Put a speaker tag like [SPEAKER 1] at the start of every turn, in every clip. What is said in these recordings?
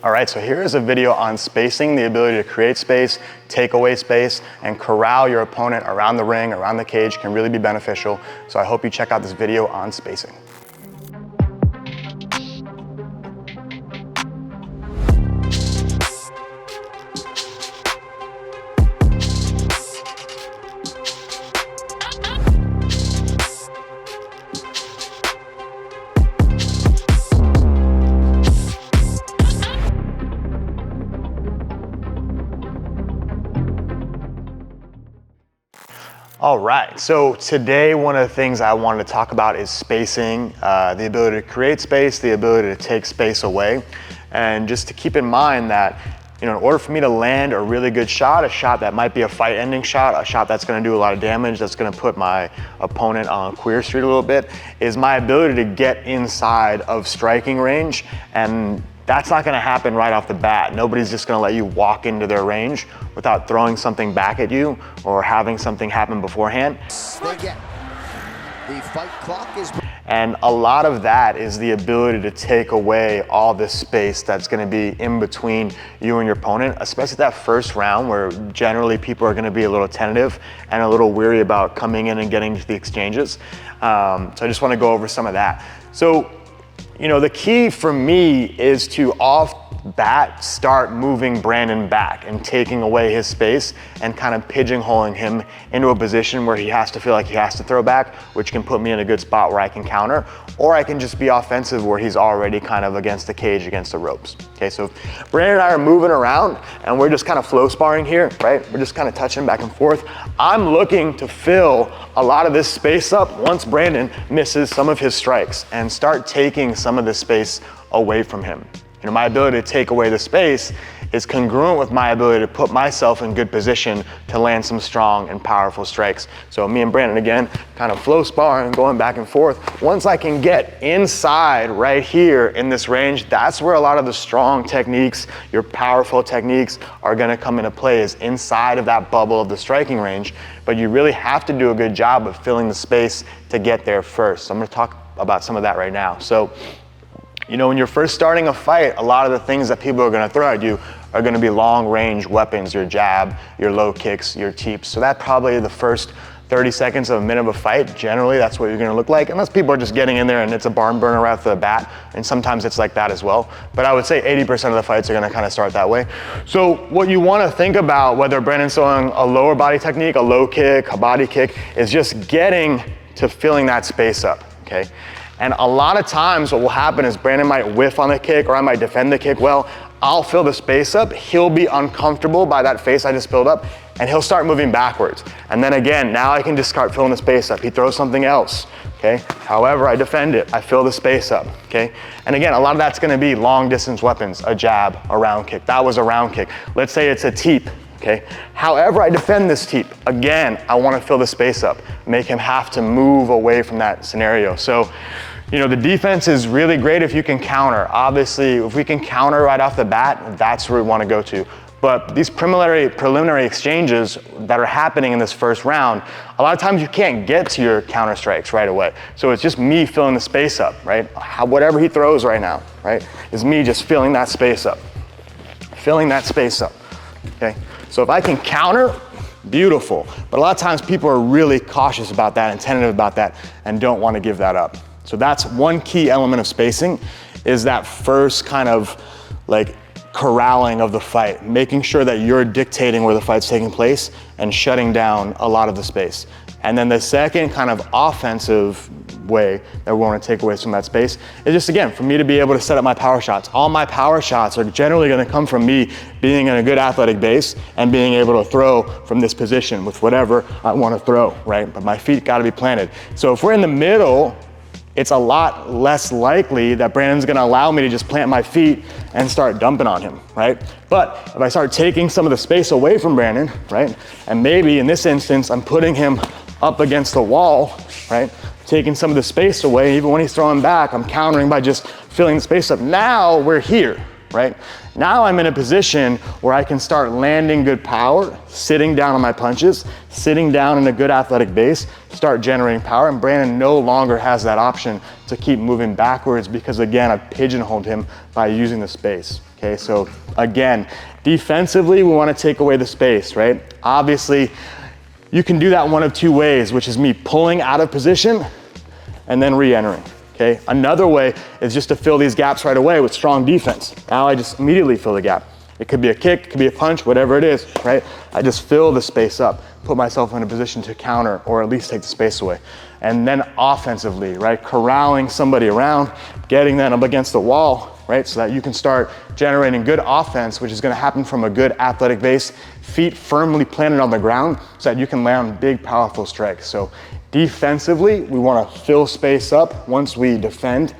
[SPEAKER 1] All right, so here is a video on spacing, the ability to create space, take away space, and corral your opponent around the ring, around the cage can really be beneficial. So I hope you check out this video on spacing. All right, so today one of the things I wanted to talk about is spacing, the ability to create space, the ability to take space away. And just to keep in mind that, in order for me to land a really good shot, a shot that might be a fight-ending shot, a shot that's gonna do a lot of damage, that's gonna put my opponent on Queer Street a little bit, is my ability to get inside of striking range. And that's not gonna happen right off the bat. Nobody's just gonna let you walk into their range without throwing something back at you or having something happen beforehand. The fight clock is... And a lot of that is the ability to take away all this space that's gonna be in between you and your opponent, especially that first round where generally people are gonna be a little tentative and a little weary about coming in and getting to the exchanges. So I just wanna go over some of that. So, the key for me is to off bat start moving Brandon back and taking away his space and kind of pigeonholing him into a position where he has to feel like he has to throw back, which can put me in a good spot where I can counter, or I can just be offensive where he's already kind of against the cage, against the ropes. Okay, so Brandon and I are moving around and we're just kind of flow sparring here, right? We're just kind of touching back and forth. I'm looking to fill a lot of this space up once Brandon misses some of his strikes and start taking some of the space away from him. My ability to take away the space is congruent with my ability to put myself in good position to land some strong and powerful strikes. So me and Brandon, again, kind of flow sparring, going back and forth. Once I can get inside right here in this range, that's where a lot of the strong techniques, your powerful techniques are gonna come into play, is inside of that bubble of the striking range. But you really have to do a good job of filling the space to get there first. So I'm gonna talk about some of that right now. So, when you're first starting a fight, a lot of the things that people are gonna throw at you are gonna be long range weapons, your jab, your low kicks, your teeps. So that probably the first 30 seconds of a minute of a fight, generally that's what you're gonna look like, unless people are just getting in there and it's a barn burner right off the bat, and sometimes it's like that as well. But I would say 80% of the fights are gonna kind of start that way. So what you wanna think about, whether Brandon's throwing a lower body technique, a low kick, a body kick, is just getting to filling that space up, okay? And a lot of times what will happen is Brandon might whiff on the kick, or I might defend the kick well. I'll fill the space up. He'll be uncomfortable by that face I just filled up, and he'll start moving backwards. And then again, now I can just start filling the space up. He throws something else, okay? However, I defend it. I fill the space up, okay? And again, a lot of that's gonna be long distance weapons, a jab, a round kick. That was a round kick. Let's say it's a teep. Okay. However I defend this teep, again, I want to fill the space up, make him have to move away from that scenario. So, the defense is really great if you can counter. Obviously, if we can counter right off the bat, that's where we want to go to. But these preliminary exchanges that are happening in this first round, a lot of times you can't get to your counter strikes right away. So it's just me filling the space up, right? Whatever he throws right now, right, is me just filling that space up. Filling that space up, okay? So if I can counter, beautiful. But a lot of times people are really cautious about that and tentative about that and don't want to give that up. So that's one key element of spacing, is that first kind of like corralling of the fight, making sure that you're dictating where the fight's taking place and shutting down a lot of the space. And then the second kind of offensive way that we want to take away some of that space is just, again, for me to be able to set up my power shots. All my power shots are generally going to come from me being in a good athletic base and being able to throw from this position with whatever I want to throw, right? But my feet got to be planted. So if we're in the middle, it's a lot less likely that Brandon's gonna allow me to just plant my feet and start dumping on him, right? But if I start taking some of the space away from Brandon, right? And maybe in this instance, I'm putting him up against the wall, right? Taking some of the space away, even when he's throwing back, I'm countering by just filling the space up. Now we're here, right? Now I'm in a position where I can start landing good power, sitting down on my punches, sitting down in a good athletic base, start generating power, and Brandon no longer has that option to keep moving backwards because, again, I've pigeonholed him by using the space. Okay, so again, defensively, we want to take away the space, right? Obviously, you can do that one of two ways, which is me pulling out of position and then re-entering, okay? Another way is just to fill these gaps right away with strong defense. Now I just immediately fill the gap. It could be a kick, it could be a punch, whatever it is, right? I just fill the space up, put myself in a position to counter or at least take the space away. And then offensively, right? Corralling somebody around, getting them up against the wall, right? So that you can start generating good offense, which is gonna happen from a good athletic base, feet firmly planted on the ground so that you can land big, powerful strikes. So defensively, we wanna fill space up once we defend,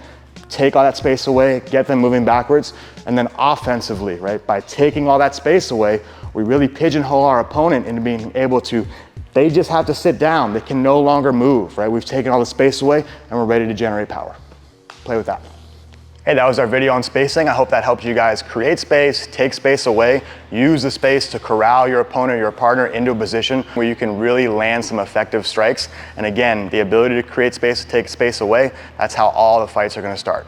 [SPEAKER 1] take all that space away, get them moving backwards. And then offensively, right? By taking all that space away, we really pigeonhole our opponent into being able to, they just have to sit down. They can no longer move, right? We've taken all the space away and we're ready to generate power. Play with that. Hey, that was our video on spacing. I hope that helped you guys create space, take space away, use the space to corral your opponent or your partner into a position where you can really land some effective strikes. And again, the ability to create space, to take space away, that's how all the fights are gonna start.